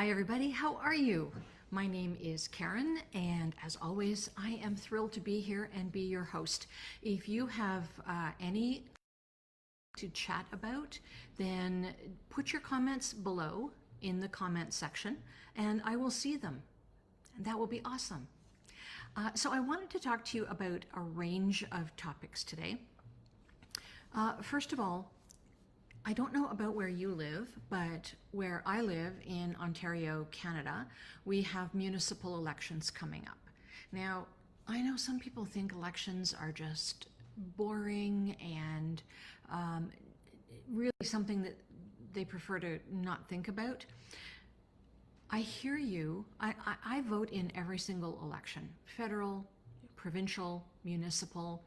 Hi, everybody. How are you? My name is Karen, and as always, I am thrilled to be here and be your host. If you have any to chat about, then put your comments below in the comment section, and I will see them. And that will be awesome. So I wanted to talk to you about a range of topics today. First of all, I don't know about where you live, but where I live in Ontario, Canada, we have municipal elections coming up. Now, I know some people think elections are just boring and really something that they prefer to not think about. I hear you. I vote in every single election, federal, provincial, municipal.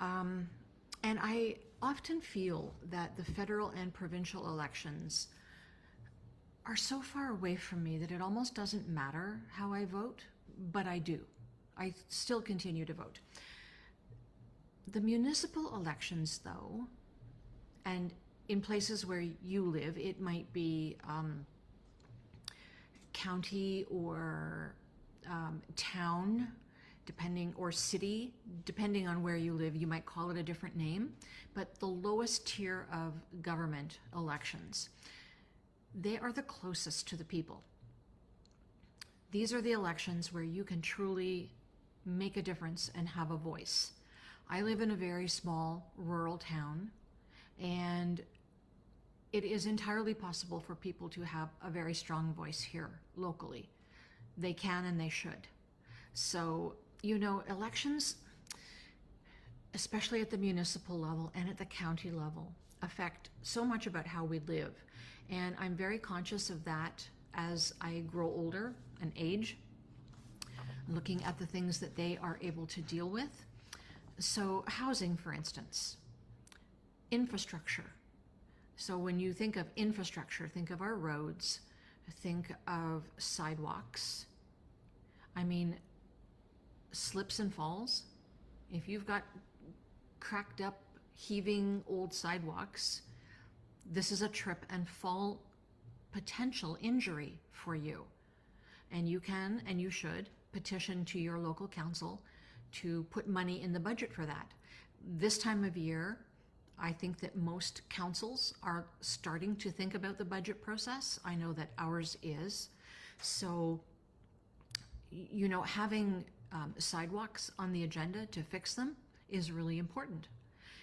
And I often feel that the federal and provincial elections are so far away from me that it almost doesn't matter how I vote, but I do. I still continue to vote. The municipal elections, though, and in places where you live, it might be county or town, depending, or city, depending on where you live, you might call it a different name, but the lowest tier of government elections, they are the closest to the people. These are the elections where you can truly make a difference and have a voice. I live in a very small rural town, and it is entirely possible for people to have a very strong voice here locally. They can and they should. So, you know, elections, especially at the municipal level and at the county level, affect so much about how we live. And I'm very conscious of that as I grow older and age, looking at the things that they are able to deal with. So housing, for instance, infrastructure. So when you think of infrastructure, think of our roads, think of sidewalks. I mean, slips and falls. If you've got cracked up, heaving old sidewalks, this is a trip and fall potential injury for you. And you can and you should petition to your local council to put money in the budget for that. This time of year, I think that most councils are starting to think about the budget process. I know that ours is. So, you know, having sidewalks on the agenda to fix them is really important.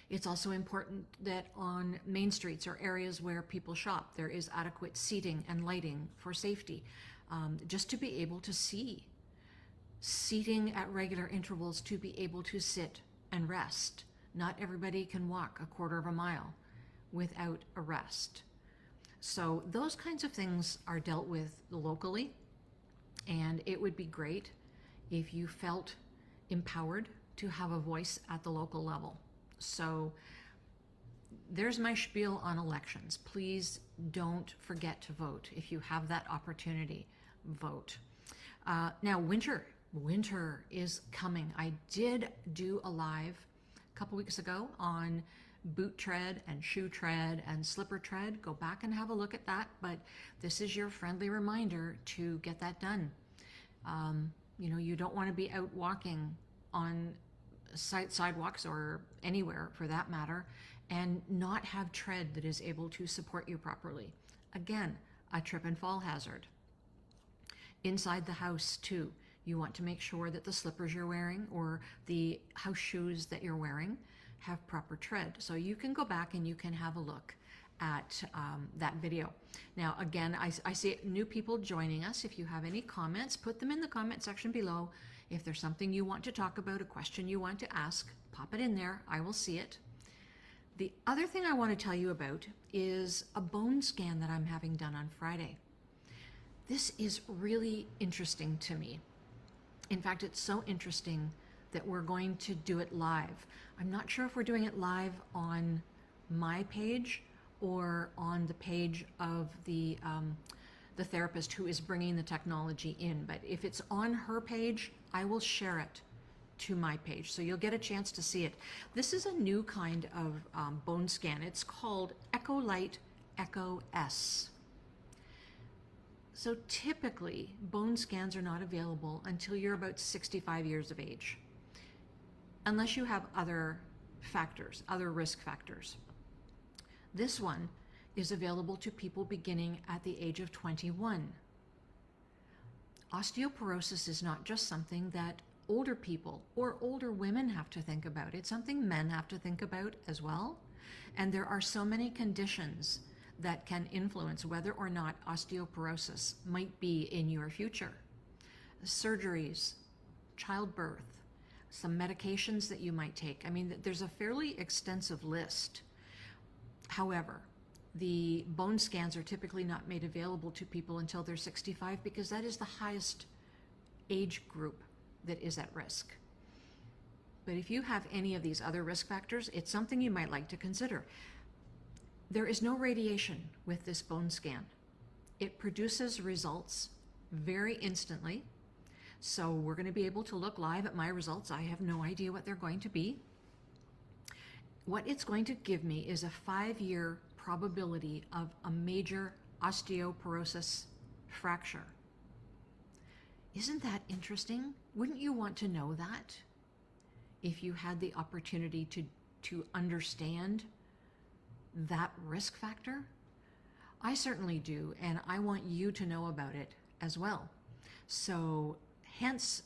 It's also important that on main streets or areas where people shop, there is adequate seating and lighting for safety, just to be able to see. Seating at regular intervals to be able to sit and rest. Not everybody can walk a quarter of a mile without a rest. So those kinds of things are dealt with locally, and it would be great if you felt empowered to have a voice at the local level. So there's my spiel on elections. Please don't forget to vote. If you have that opportunity, vote. Now, winter is coming. I did do a live a couple weeks ago on boot tread and shoe tread and slipper tread. Go back and have a look at that, but this is your friendly reminder to get that done. You know, you don't want to be out walking on sidewalks or anywhere for that matter and not have tread that is able to support you properly. Again, a trip and fall hazard. Inside the house too, you want to make sure that the slippers you're wearing or the house shoes that you're wearing have proper tread. So you can go back and you can have a look at that video. Now, again, I see new people joining us. If you have any comments, put them in the comment section below. If there's something you want to talk about, a question you want to ask, pop it in there. I will see it. The other thing I want to tell you about is a bone scan that I'm having done on Friday. This is really interesting to me. In fact, it's so interesting that we're going to do it live. I'm not sure if we're doing it live on my page or on the page of the therapist who is bringing the technology in. But if it's on her page, I will share it to my page, so you'll get a chance to see it. This is a new kind of bone scan. It's called Echolight Echo S. So typically, bone scans are not available until you're about 65 years of age, unless you have other factors, other risk factors. This one is available to people beginning at the age of 21. Osteoporosis is not just something that older people or older women have to think about. It's something men have to think about as well. And there are so many conditions that can influence whether or not osteoporosis might be in your future. Surgeries, childbirth, some medications that you might take. I mean, there's a fairly extensive list. However, the bone scans are typically not made available to people until they're 65 because that is the highest age group that is at risk. But if you have any of these other risk factors, it's something you might like to consider. There is no radiation with this bone scan. It produces results very instantly. So we're going to be able to look live at my results. I have no idea what they're going to be. What it's going to give me is a 5-year probability of a major osteoporosis fracture. Isn't that interesting? Wouldn't you want to know that if you had the opportunity to understand that risk factor? I certainly do, and I want you to know about it as well. So hence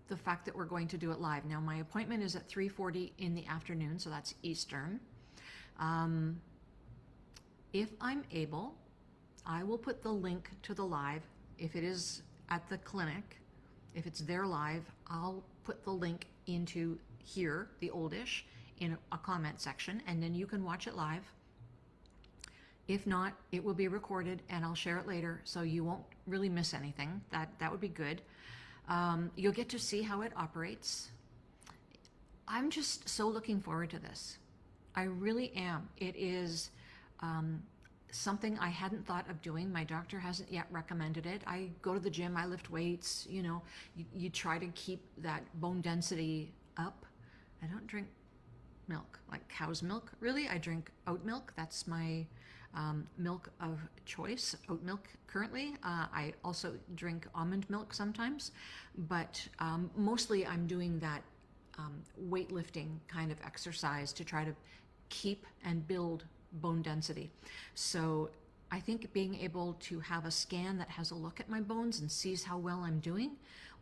the fact that we're going to do it live. Now my appointment is at 3:40 in the afternoon, so that's Eastern. If I'm able, I will put the link to the live. If it is at the clinic, if it's there live, I'll put the link into here, the Oldish, in a comment section, and then you can watch it live. If not, it will be recorded and I'll share it later, so you won't really miss anything. That would be good. You'll get to see how it operates. I'm just so looking forward to this. I really am. It is something I hadn't thought of doing. My doctor hasn't yet recommended it. I go to the gym, I lift weights, you try to keep that bone density up. I don't drink milk, like cow's milk, really. I drink oat milk. That's my milk of choice, oat milk currently. I also drink almond milk sometimes, but mostly I'm doing that weightlifting kind of exercise to try to keep and build bone density. So I think being able to have a scan that has a look at my bones and sees how well I'm doing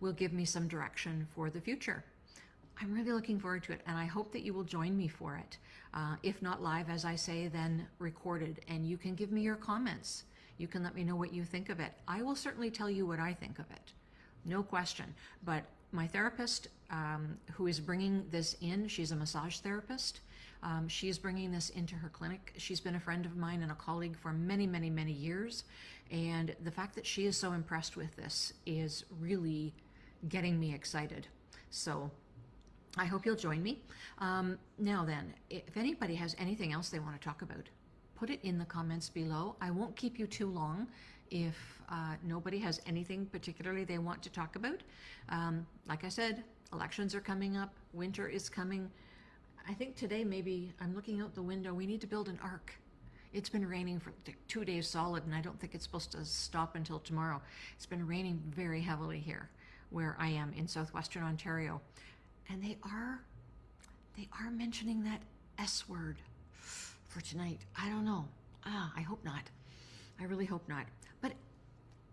will give me some direction for the future. I'm really looking forward to it, and I hope that you will join me for it. If not live, as I say, then recorded, and you can give me your comments. You can let me know what you think of it. I will certainly tell you what I think of it, no question. But my therapist, who is bringing this in, she's a massage therapist. She is bringing this into her clinic. She's been a friend of mine and a colleague for many, many, many years. And the fact that she is so impressed with this is really getting me excited. So I hope you'll join me. Now then, if anybody has anything else they want to talk about, put it in the comments below. I won't keep you too long if nobody has anything particularly they want to talk about. Like I said, elections are coming up. Winter is coming. I think today maybe I'm looking out the window. We need to build an ark. It's been raining for 2 days solid, and I don't think it's supposed to stop until tomorrow. It's been raining very heavily here where I am in southwestern Ontario. And they are mentioning that S word for tonight. I don't know. I hope not. I really hope not. But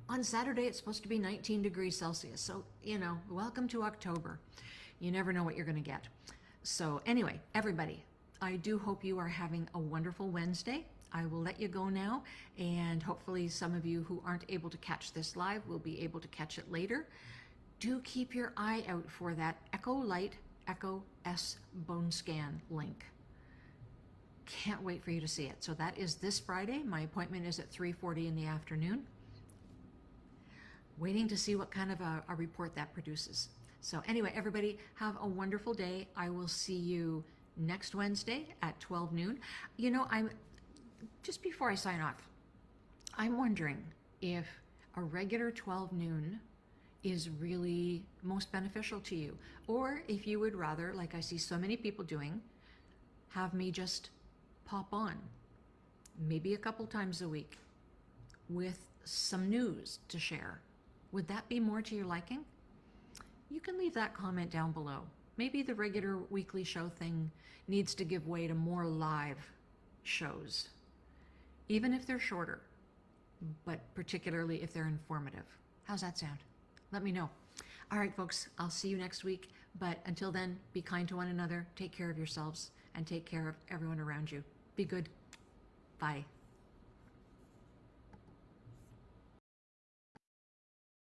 on Saturday, it's supposed to be 19 degrees Celsius. So, welcome to October. You never know what you're going to get. So anyway, everybody, I do hope you are having a wonderful Wednesday. I will let you go now, and hopefully some of you who aren't able to catch this live will be able to catch it later. Do keep your eye out for that EchoLite Echo S bone scan link. Can't wait for you to see it. So that is this Friday. My appointment is at 3:40 in the afternoon. Waiting to see what kind of a report that produces. So anyway, everybody, have a wonderful day. I will see you next Wednesday at 12 noon. Just before I sign off, I'm wondering if a regular 12 noon is really most beneficial to you, or if you would rather, like I see so many people doing, have me just pop on maybe a couple times a week with some news to share. Would that be more to your liking? You can leave that comment down below. Maybe the regular weekly show thing needs to give way to more live shows, even if they're shorter, but particularly if they're informative. How's that sound? Let me know. All right, folks, I'll see you next week. But until then, be kind to one another, take care of yourselves, and take care of everyone around you. Be good. Bye.